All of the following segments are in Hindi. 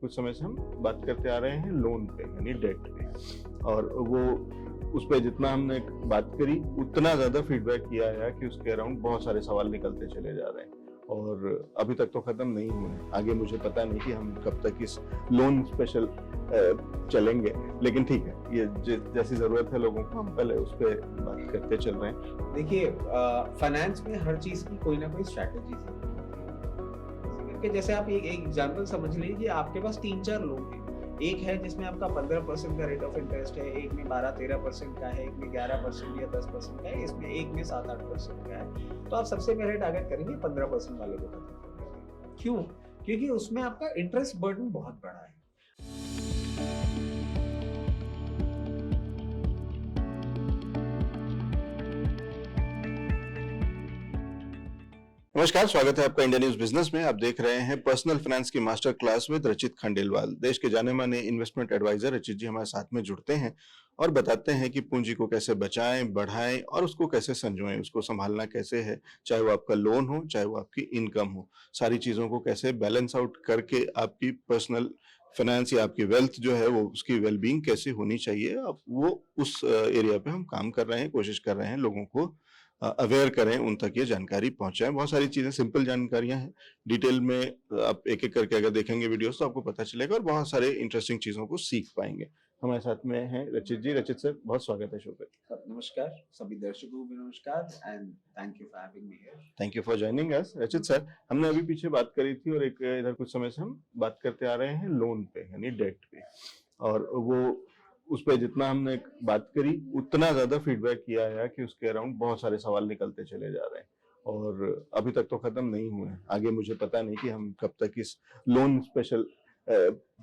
कुछ समय से हम बात करते आ रहे हैं लोन पे यानी डेट पे, और वो उस पे जितना हमने बात करी उतना ज़्यादा फीडबैक किया है कि उसके अराउंड बहुत सारे सवाल निकलते चले जा रहे हैं और अभी तक तो ख़त्म नहीं हुए हैं। आगे मुझे पता नहीं कि हम कब तक इस लोन स्पेशल चलेंगे, लेकिन ठीक है, ये जैसी ज़रूरत है लोगों को, हम पहले उस पर बात करते चल रहे हैं। देखिए, फाइनेंस में हर चीज की कोई ना कोई स्ट्रैटेजी है। जैसे आप एक एग्जांपल समझ लीजिए, आपके पास 3-4 लोग हैं। एक है जिसमें आपका 15% का रेट ऑफ इंटरेस्ट है, एक में 12-13% का है, एक में 11% या 10% का है, इसमें एक में 7-8% का है। तो आप सबसे पहले टारगेट करेंगे 15% वाले को खत्म करने। क्यों? क्योंकि उसमें आपका इंटरेस्ट बर्डन बहुत बड़ा है। नमस्कार, स्वागत है आपका इंडिया न्यूज बिजनेस में। आप देख रहे हैं पर्सनल फाइनेंस की मास्टर क्लास विद रचित खंडेलवाल। देश के जाने माने इन्वेस्टमेंट एडवाइजर रचित जी हमारे साथ में जुड़ते हैं और बताते हैं कि पूंजी को कैसे बचाएं, बढ़ाएं और उसको कैसे संजोएं, उसको संभालना कैसे है, चाहे वो आपका लोन हो, चाहे वो आपकी इनकम हो। सारी चीजों को कैसे बैलेंस आउट करके आपकी पर्सनल फाइनेंस या आपकी वेल्थ जो है वो, उसकी वेलबींग कैसी होनी चाहिए, अब वो उस एरिया पे हम काम कर रहे हैं, कोशिश कर रहे हैं लोगों को अवेयर करें, उन तक ये जानकारी पहुंचाएं। बहुत सारी चीजें सिंपल जानकारियां हैं, डिटेल में आप एक एक करके अगर देखेंगे वीडियोस तो आपको पता चलेगा और बहुत सारे इंटरेस्टिंग चीजों को सीख पाएंगे। हमारे साथ में हैं रचित जी। रचित सर, बहुत स्वागत है शो पे। नमस्कार सभी दर्शकों को भी नमस्कार and thank you for having me here. Thank you for joining us. रचित सर, हमने अभी पीछे बात करी थी और एक इधर कुछ समय से हम बात करते आ रहे हैं लोन पे यानी डेट पे, और वो उस पे जितना हमने बात करी उतना ज्यादा फीडबैक किया है कि उसके अराउंड बहुत सारे सवाल निकलते चले जा रहे हैं और अभी तक तो खत्म नहीं हुए हैं। आगे मुझे पता नहीं कि हम कब तक इस लोन स्पेशल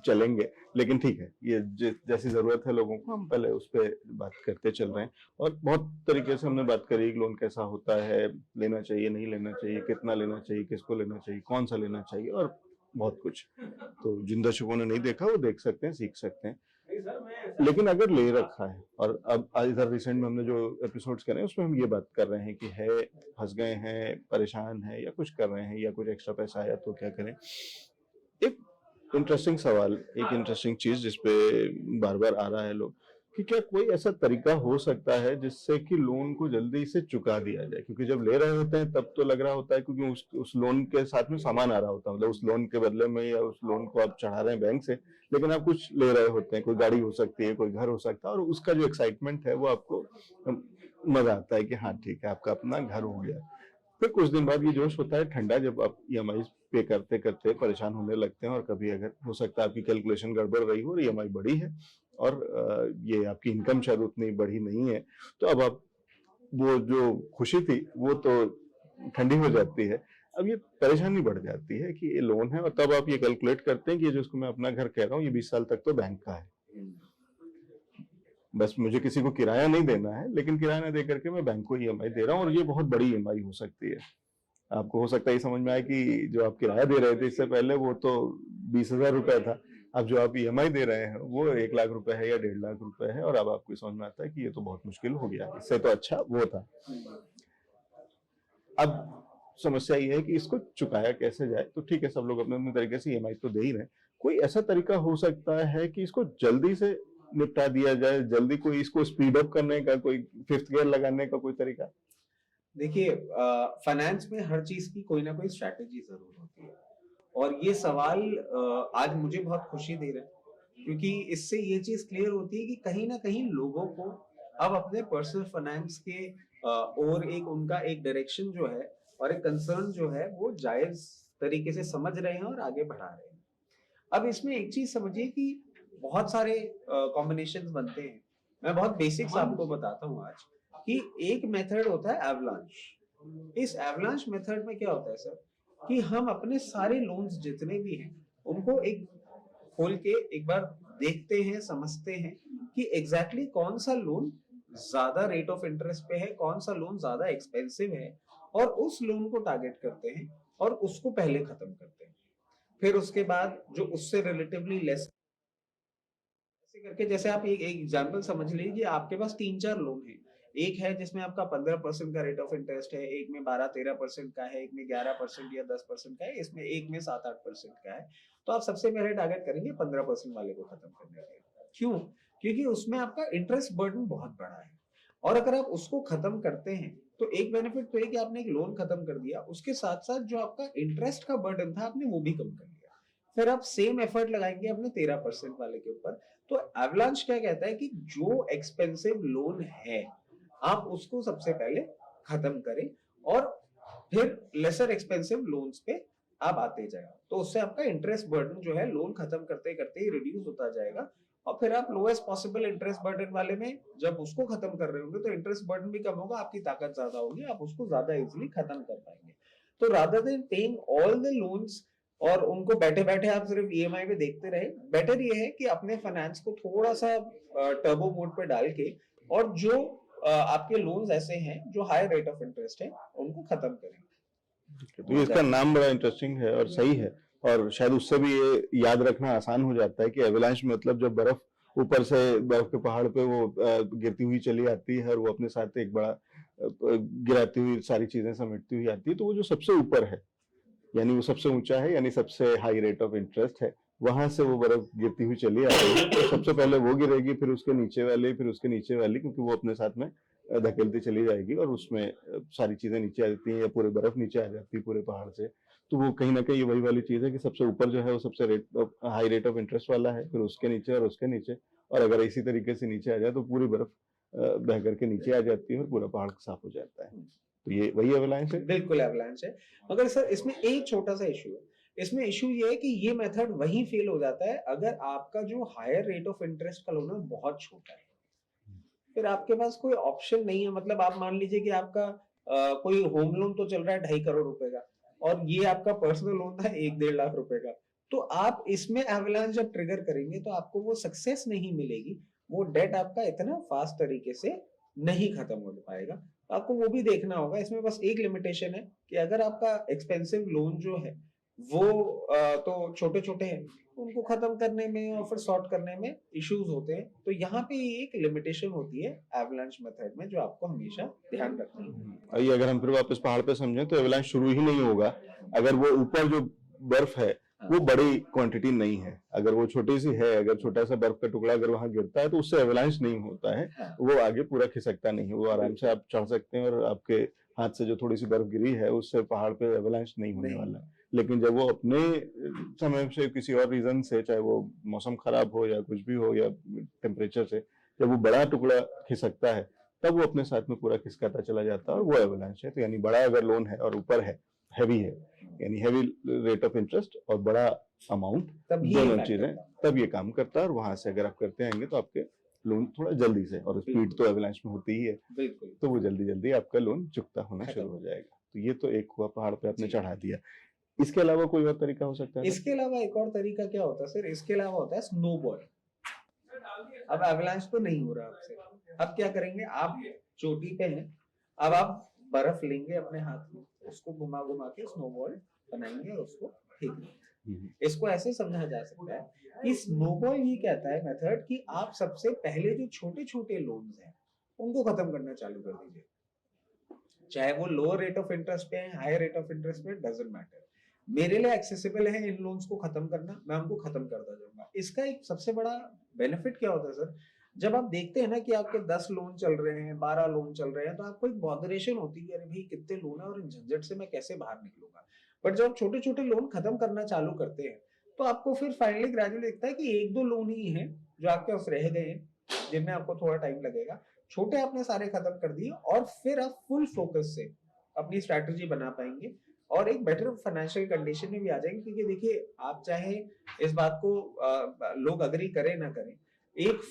चलेंगे, लेकिन ठीक है, ये जैसी जरूरत है लोगों को, हम पहले उस पर बात करते चल रहे हैं। और बहुत तरीके से हमने बात करी, लोन कैसा होता है, लेना चाहिए नहीं लेना चाहिए, कितना लेना चाहिए, किसको लेना चाहिए, कौन सा लेना चाहिए, और बहुत कुछ। तो जिन दर्शकों ने नहीं देखा वो देख सकते हैं, सीख सकते हैं। लेकिन अगर ले रखा है, और अब इधर रिसेंट में हमने जो एपिसोड्स करे हैं उसमें हम ये बात कर रहे हैं कि है, फंस गए हैं, परेशान है, या कुछ कर रहे हैं, या कुछ एक्स्ट्रा पैसा आया तो क्या करें। एक इंटरेस्टिंग सवाल, एक इंटरेस्टिंग चीज जिसपे बार बार आ रहा है लोग, कि क्या कोई ऐसा तरीका हो सकता है जिससे कि लोन को जल्दी से चुका दिया जाए। क्योंकि जब ले रहे होते हैं तब तो लग रहा होता है, क्योंकि उस लोन के साथ में सामान आ रहा होता है, मतलब उस लोन के बदले में, या उस लोन को आप चढ़ा रहे हैं बैंक से, लेकिन आप कुछ ले रहे होते हैं, कोई गाड़ी हो सकती है, कोई घर हो सकता है, और उसका जो एक्साइटमेंट है वो आपको मजा आता है कि हाँ ठीक है, आपका अपना घर हो गया। फिर कुछ दिन बाद ये जोश होता है ठंडा, जब आप ईएमआई पे करते करते परेशान होने लगते हैं, और कभी अगर हो सकता है आपकी कैलकुलेशन गड़बड़ रही हो और ईएमआई बढ़ी है और ये आपकी इनकम शायद उतनी बढ़ी नहीं है, तो अब आप, वो जो खुशी थी वो तो ठंडी हो जाती है। अब ये परेशानी बढ़ जाती है कि ये लोन है, और तब आप ये कैलकुलेट करते हैं कि ये जिसको मैं अपना घर कह रहा हूँ ये 20 साल तक तो बैंक का है, बस मुझे किसी को किराया नहीं देना है, लेकिन किराया ना दे करके मैं बैंक को ईएमआई दे रहा हूँ, और ये बहुत बड़ी ईएमआई हो सकती है। आपको हो सकता है ये समझ में आए कि जो आप किराया दे रहे थे इससे पहले वो तो 20,000 रुपए था, अब जो आप ईएमआई दे रहे हैं वो 1 लाख रुपए है या 1.5 लाख रुपए है, और अब आपको समझ में आता है कि ये तो बहुत मुश्किल हो गया, इससे तो अच्छा वो था। अब समस्या ये है कि इसको चुकाया कैसे जाए। तो ठीक है, सब लोग अपने अपने तरीके से ईएमआई तो दे ही रहे, कोई ऐसा तरीका हो सकता है कि इसको जल्दी से निपटा दिया जाए, जल्दी कोई इसको स्पीड अप करने का, कोई फिफ्थ गियर लगाने का कोई तरीका? देखिए, फाइनेंस में हर चीज की कोई ना कोई स्ट्रैटेजी जरूर होती है और ये सवाल आज मुझे बहुत खुशी दे रहा है क्योंकि इससे ये चीज क्लियर होती है कि कहीं ना कहीं लोगों को अब अपने पर्सनल फाइनेंस के और एक उनका एक डायरेक्शन जो है और एक कंसर्न जो है वो जायज तरीके से समझ रहे हैं और आगे बढ़ा रहे हैं। अब इसमें एक चीज समझिए कि बहुत सारे कॉम्बिनेशंस बनते हैं। मैं बहुत बेसिक्स आपको बताता हूँ आज कि एक मेथड होता है एवलांच। इस एवलांच मेथड में क्या होता है सर कि हम अपने सारे लोन्स जितने भी हैं उनको एक खोल के एक बार देखते हैं, समझते हैं कि एग्जैक्टली कौन सा लोन ज्यादा रेट ऑफ इंटरेस्ट पे है, कौन सा लोन ज्यादा एक्सपेंसिव है, और उस लोन को टारगेट करते हैं और उसको पहले खत्म करते हैं। फिर उसके बाद जो उससे रिलेटिवली लेस ऐसे करके, जैसे आप एक एग्जांपल समझ लीजिए, आपके पास 3-4 लोन हैं। एक है जिसमें आपका 15% का रेट ऑफ इंटरेस्ट है, एक में 12-13% का है, एक में 11% या 10% का है, इसमें एक में 7-8% का है। तो आप सबसे पहले टारगेट करेंगे 15% वाले को खत्म करने के लिए। क्यों? क्योंकि उसमें आपका इंटरेस्ट बर्डन बहुत बड़ा है और अगर आप उसको खत्म करते हैं तो एक बेनिफिट तो है कि आपने एक लोन खत्म कर दिया, उसके साथ साथ जो आपका इंटरेस्ट का बर्डन था आपने वो भी कम कर लिया। फिर आप सेम एफर्ट लगाएंगे अपने 13% वाले के ऊपर। तो एवलांच क्या कहता है कि जो एक्सपेंसिव लोन है आप उसको सबसे पहले खत्म करें और फिर लेसर एक्सपेंसिव लोन्स पे आप आते जाए, तो उससे आपका इंटरेस्ट बर्डन जो है लोन खत्म करते करते ही रिड्यूस होता जाएगा और फिर आप लोएस्ट पॉसिबल इंटरेस्ट बर्डन वाले में जब उसको खत्म कर रहे होंगे तो इंटरेस्ट बर्डन भी कम होगा, आपकी ताकत ज्यादा होगी, आप उसको ज्यादा इजीली खत्म कर पाएंगे। तो rather than paying all the loans और उनको बैठे बैठे आप सिर्फ ईएमआई पे देखते रहे, बेटर ये है कि अपने फाइनेंस को थोड़ा सा टर्बो मोड पे डाल के और जो आपके लोन्स ऐसे हैं जो हाई रेट ऑफ इंटरेस्ट है उनको खत्म करें। तो ये इसका नाम बड़ा इंटरेस्टिंग है और सही है, और शायद उससे भी ये याद रखना आसान हो जाता है कि एवलांच मतलब जब बर्फ ऊपर से बर्फ के पहाड़ पे वो गिरती हुई चली आती है और वो अपने साथ एक बड़ा गिराती हुई सारी चीजें समेटती हुई आती है, तो वो जो सबसे ऊपर है यानी वो सबसे ऊंचा है यानी सबसे हाई रेट ऑफ इंटरेस्ट है, वहां से वो बर्फ गिरती हुई चली आ रही है, तो सबसे पहले वो गिरेगी, फिर उसके नीचे वाली, फिर उसके नीचे वाली, क्योंकि वो अपने साथ में धकेलती चली जाएगी और उसमें सारी चीजें नीचे आ जाती हैं या पूरे बर्फ नीचे आ जाती है पूरे पहाड़ से। तो वो कहीं ना कहीं वही वाली चीज है कि सबसे ऊपर जो है वो सबसे हाई रेट ऑफ इंटरेस्ट वाला है, फिर उसके नीचे और उसके नीचे, और अगर इसी तरीके से नीचे आ जाए तो पूरी बर्फ बह करके नीचे आ जाती है और पूरा पहाड़ साफ हो जाता है। तो ये वही एवलांच है। बिल्कुल एवलांच है, मगर सर इसमें एक छोटा सा इशू है। इसमें इशू ये है कि ये मेथड वही फेल हो जाता है अगर आपका जो हायर रेट ऑफ इंटरेस्ट का लोन है बहुत छोटा है, फिर आपके पास कोई ऑप्शन नहीं है। मतलब आप मान लीजिए कि आपका कोई होम लोन तो चल रहा है 2.5 करोड़ रुपए का और ये आपका पर्सनल लोन था 1-1.5 लाख रुपए का, तो आप इसमें एवलांच जब ट्रिगर करेंगे तो आपको वो सक्सेस नहीं मिलेगी, वो डेट आपका इतना फास्ट तरीके से नहीं खत्म हो पाएगा। आपको वो भी देखना होगा। इसमें बस एक लिमिटेशन है कि अगर आपका एक्सपेंसिव लोन जो है वो तो छोटे छोटे हैं, उनको खत्म करने में और फिर सॉर्ट करने में इश्यूज होते हैं, तो यहाँ पे एक लिमिटेशन होती है एवलांच मेथड में जो आपको हमेशा ध्यान रखनी है। ये अगर हम फिर वापस पहाड़ पे समझें तो एवलांच शुरू ही नहीं होगा अगर वो ऊपर जो बर्फ है वो बड़ी क्वांटिटी नहीं है। अगर वो छोटी सी है, अगर छोटा सा बर्फ का टुकड़ा अगर वहां गिरता है तो उससे एवलांच नहीं होता है, वो आगे पूरा खिसकता नहीं है, वो आराम से आप चढ़ सकते हैं और आपके हाथ से जो थोड़ी सी बर्फ गिरी है उससे पहाड़ पे एवलांच नहीं होने वाला। लेकिन जब वो अपने समय से किसी और रीजन से, चाहे वो मौसम खराब हो या कुछ भी हो या टेम्परेचर से, जब वो बड़ा टुकड़ा खिसकता है तब वो अपने साथ में पूरा खिसकाता चला जाता है और वो एवलांच है। तो यानी बड़ा अगर लोन है और ऊपर है, हैवी है, यानी हैवी रेट ऑफ इंटरेस्ट और बड़ा अमाउंट, दोनों चीजें, तब ये काम करता है। और वहां से अगर आप करते आएंगे तो आपके लोन थोड़ा जल्दी से, और स्पीड तो एवलांच में होती ही है, तो वो जल्दी जल्दी आपका लोन चुकता होना शुरू हो जाएगा। तो ये तो एक हुआ, पहाड़ पे आपने चढ़ा दिया। इसके अलावा कोई और तरीका हो सकता है? इसके अलावा एक और तरीका क्या होता है सर, इसके अलावा होता है स्नोबॉल। अब एवलांच तो नहीं हो रहा आपसे, अब क्या करेंगे, आप चोटी पे हैं, अब आप बर्फ लेंगे अपने हाथ में, उसको घुमा घुमा के स्नोबॉल बनाएंगे और उसको फेंकेंगे। इसको ऐसे समझा जा सकता है कि स्नोबॉल ये कहता है मेथड कि आप सबसे पहले जो छोटे छोटे लोन्स हैं उनको खत्म करना चालू कर दीजिए, चाहे वो लोअर रेट ऑफ इंटरेस्ट पे है, हायर रेट ऑफ इंटरेस्ट पे, डजंट मैटर। मेरे लिए एक्सेसिबल है इन लोन्स को खत्म करना, मैं उनको खत्म करता जाऊंगा। इसका एक सबसे बड़ा बेनिफिट क्या होता है सर, जब आप देखते हैं ना कि आपके 10 लोन चल रहे हैं, 12 लोन चल रहे हैं, तो आपको एक बॉदरेशन होती है कि अरे भाई कितने लोन है और इन झंझट से मैं कैसे बाहर निकलूंगा। बट जब छोटे छोटे लोन खत्म करना चालू करते हैं तो आपको फिर फाइनली ग्रेजुअली दिखता है कि 1-2 लोन ही हैं जो आपके पास रह गए हैं, जिनमें आपको थोड़ा टाइम लगेगा। छोटे आपने सारे खत्म कर दिए और फिर आप फुल फोकस से अपनी स्ट्रैटेजी बना पाएंगे और एक बेटर फाइनेंशियल कंडीशन में भी आ जाएंगे। क्योंकि देखिए, आप चाहे इस बात को लोग अग्री करें ना करें, एक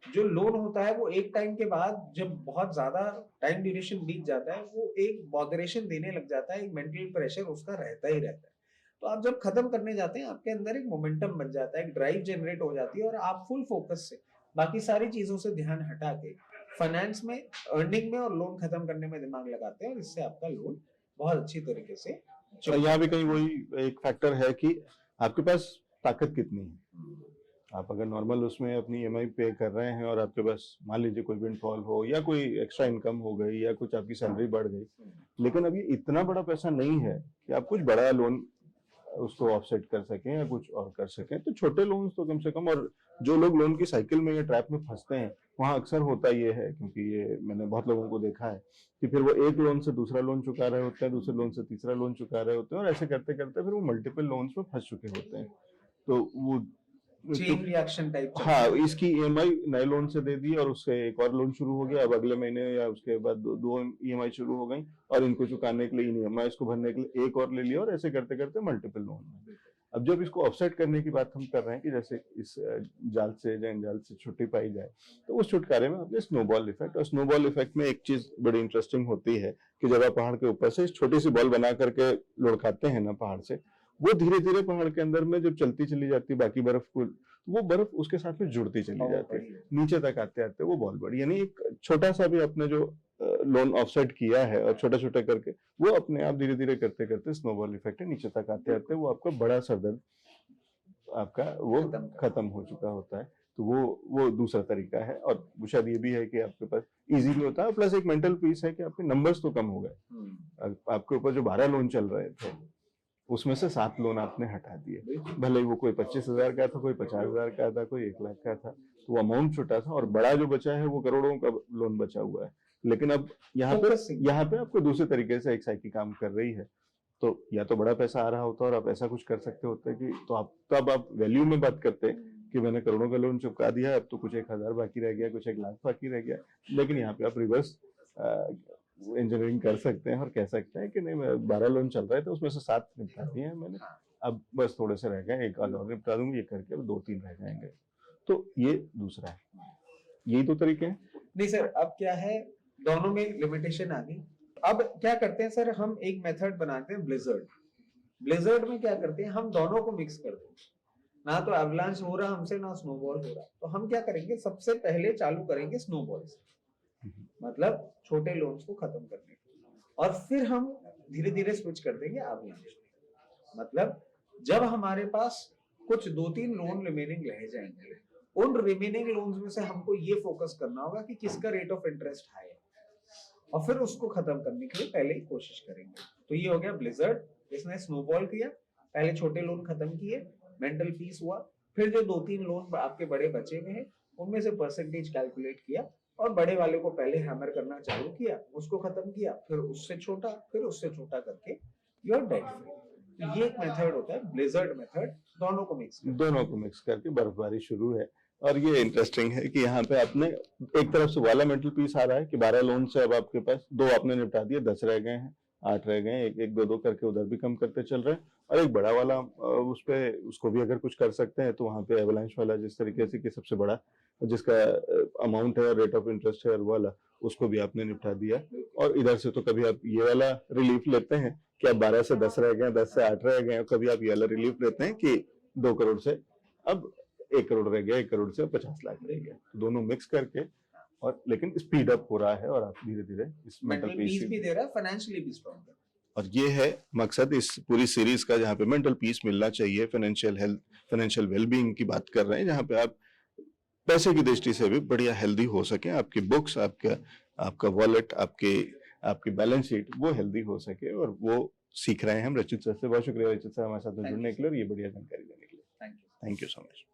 जो लोन होता है वो एक टाइम के बाद जब बहुत ज्यादा टाइम ड्यूरेशन बीत जाता है वो एक बॉदरेशन देने लग जाता है, एक मेंटल प्रेशर उसका रहता ही रहता है। तो आप जब खत्म करने जाते हैं आपके अंदर एक मोमेंटम बन जाता है, एक ड्राइव जनरेट हो जाती है और आप फुल फोकस से बाकी सारी चीजों से ध्यान हटा के फाइनेंस में, अर्निंग में और लोन खत्म करने में दिमाग लगाते हैं और इससे आपका लोन बहुत अच्छी तरीके से। यहाँ भी कहीं वही एक फैक्टर है कि आपके पास ताकत कितनी है। आप अगर नॉर्मल उसमें अपनी ईएमआई पे कर रहे हैं और आपके पास मान लीजिए कोई विंडफॉल हो या कोई एक्स्ट्रा इनकम हो गई या कुछ आपकी सैलरी बढ़ गई, लेकिन अब ये इतना बड़ा पैसा नहीं है कि आप कुछ बड़ा लोन उसको ऑफसेट कर सकें या कुछ और कर सकें। तो छोटे लोन्स तो कम से कम, और जो लोग लोन की साइकिल में या ट्रैप में फंसते हैं वहाँ अक्सर होता ये है, क्योंकि ये मैंने बहुत लोगों को देखा है कि फिर वो एक लोन से दूसरा लोन चुका रहे होते हैं, दूसरे लोन से तीसरा लोन चुका रहे होते हैं, और ऐसे करते करते फिर वो मल्टीपल लोन्स में फंस चुके होते हैं। तो वो चेन रिएक्शन टाइप। हाँ, इसकी ईएमआई नए लोन से दे दी और उससे एक और लोन शुरू हो गया, अब अगले महीने या उसके बाद दो ईएमआई शुरू हो गई, और इनको चुकाने के लिए इन ईएमआई को भरने के लिए एक और ले लिया, और ऐसे करते करते मल्टीपल लोन। अब जब इसको ऑफसेट करने की बात हम कर रहे हैं कि जैसे इस जाल से या जाल से छुट्टी पाई जाए, तो उस छुटकारे में अपने स्नोबॉल इफेक्ट, और स्नोबॉल इफेक्ट में एक चीज बड़ी इंटरेस्टिंग होती है कि जब आप पहाड़ के ऊपर से छोटी सी बॉल बना करके लुढ़काते हैं ना पहाड़ से, वो धीरे धीरे पहाड़ के अंदर में जब चलती चली जाती है बाकी बर्फ को, वो बर्फ उसके साथ में जुड़ती चली जाती है, नीचे तक आते आते वो बॉल बड़ी, यानी एक छोटा सा भी आपने जो लोन ऑफसेट किया है और छोटा छोटा करके वो अपने आप धीरे धीरे करते करते स्नोबॉल इफेक्ट है, नीचे तक आते आते वो आपका बड़ा सरदर्द आपका वो खत्म हो चुका होता है। तो वो दूसरा तरीका है, और शायद ये भी है कि आपके पास इजी भी होता है, प्लस एक मेंटल पीस है कि आपके नंबर्स तो कम हो गए। आपके ऊपर जो 12 लोन चल रहे थे उसमें से 7 लोन आपने हटा दिए, भले ही वो कोई 25,000 का था, कोई 50,000 का था, कोई 1 लाख का था, तो वो अमाउंट छोटा था, और बड़ा जो बचा है वो करोड़ों का लोन बचा हुआ है। लेकिन अब यहाँ पे आपको दूसरे तरीके से एक साइकिल काम कर रही है, तो या तो बड़ा पैसा आ रहा होता और आप ऐसा कुछ कर सकते होते कि तो आप तब आप वैल्यू में बात करते कि मैंने करोड़ों का लोन चुका दिया, अब तो कुछ 1,000 बाकी रह गया, कुछ 1 लाख बाकी रह गया। लेकिन यहाँ पे आप रिवर्स इंजीनियरिंग कर सकते हैं और कह सकते हैं कि नहीं, 12 लोन चल रहे थे उसमें से 7 निपटा दिए हैं मैंने, अब बस थोड़े से रह गए, एक और निपटा दूंगी, ये करके अब 2-3 रह जाएंगे। तो ये दूसरा है, यही तो तरीके हैं। नहीं सर, अब क्या है, दोनों में लिमिटेशन आ गई। अब क्या करते हैं सर, हम एक मेथड बनाते हैं ब्लिजर्ड। ब्लिजर्ड में क्या करते हैं, हम दोनों को मिक्स कर देते हैं, ना तो एवलांच हो रहा हमसे ना स्नोबॉल हो रहा, तो हम क्या करेंगे, सबसे पहले चालू करेंगे स्नोबॉल से, मतलब छोटे लोन्स को खत्म करने, और फिर हम धीरे धीरे स्विच कर देंगे एवलांच। मतलब जब हमारे पास कुछ 2-3 लोन रिमेनिंग रह जाएंगे, उन रिमेनिंग लोन्स में से हमको ये फोकस करना होगा कि किसका रेट ऑफ इंटरेस्ट हाई है, और फिर उसको खत्म करने के लिए पहले ही कोशिश करेंगे। तो ये हो गया ब्लिजर्ड, इसने स्नोबॉल किया, पहले छोटे लोन खत्म किए, मेंटल पीस हुआ, फिर जो 2-3 लोन आपके बड़े बचे हुए हैं उनमें से परसेंटेज कैलकुलेट किया, और बड़े वाले को पहले हैमर करना चालू किया, उसको खत्म किया, फिर उससे छोटा, फिर उससे छोटा करके यू आर डेट फ्री। तो ये एक मेथड होता है ब्लिजर्ड मेथड, दोनों को मिक्स करके बर्फबारी शुरू है। और ये इंटरेस्टिंग है कि यहाँ पे आपने एक तरफ से वाला मेंटल पीस आ रहा है कि 12 लोन से अब आपके पास 2 आपने निपटा दिए, 10 रह गए हैं, 8 रह गए, एक 2 करके उधर भी कम करते चल रहे हैं, और एक बड़ा वाला उस पे उसको भी अगर कुछ कर सकते हैं तो वहाँ पे एवलांच वाला जिस तरीके से कि सबसे बड़ा जिसका अमाउंट है, रेट ऑफ इंटरेस्ट है वाला, उसको भी आपने निपटा दिया। और इधर से तो कभी आप ये वाला रिलीफ लेते हैं कि अब 12 से 10 रह गए, 10 से 8 रह गए, और कभी आप ये वाला रिलीफ लेते हैं कि 2 करोड़ से अब 1 करोड़ रह गया, 1 करोड़ से 50 लाख रह गया, दोनों मिक्स करके, और लेकिन स्पीड अप हो रहा है, और आप धीरे धीरे इस मेंटल पीस भी दे रहा है, फाइनेंशियली भी स्ट्रांग है। और ये है मकसद इस पूरी सीरीज का, जहाँ पे मेंटल पीस मिलना चाहिए, फाइनेंशियल हेल्थ, फाइनेंशियल वेलबींग की बात कर रहे हैं, जहाँ पे आप पैसे की दृष्टि से भी बढ़िया हेल्दी हो सके, आपकी बुक्स, आपका वॉलेट, आपकी बैलेंस शीट वो हेल्दी हो सके, और वो सीख रहे हैं हम रचित सर से। बहुत शुक्रिया रचित सर हमारे साथ जुड़ने के लिए और ये बढ़िया जानकारी देने के लिए। Thank you so much.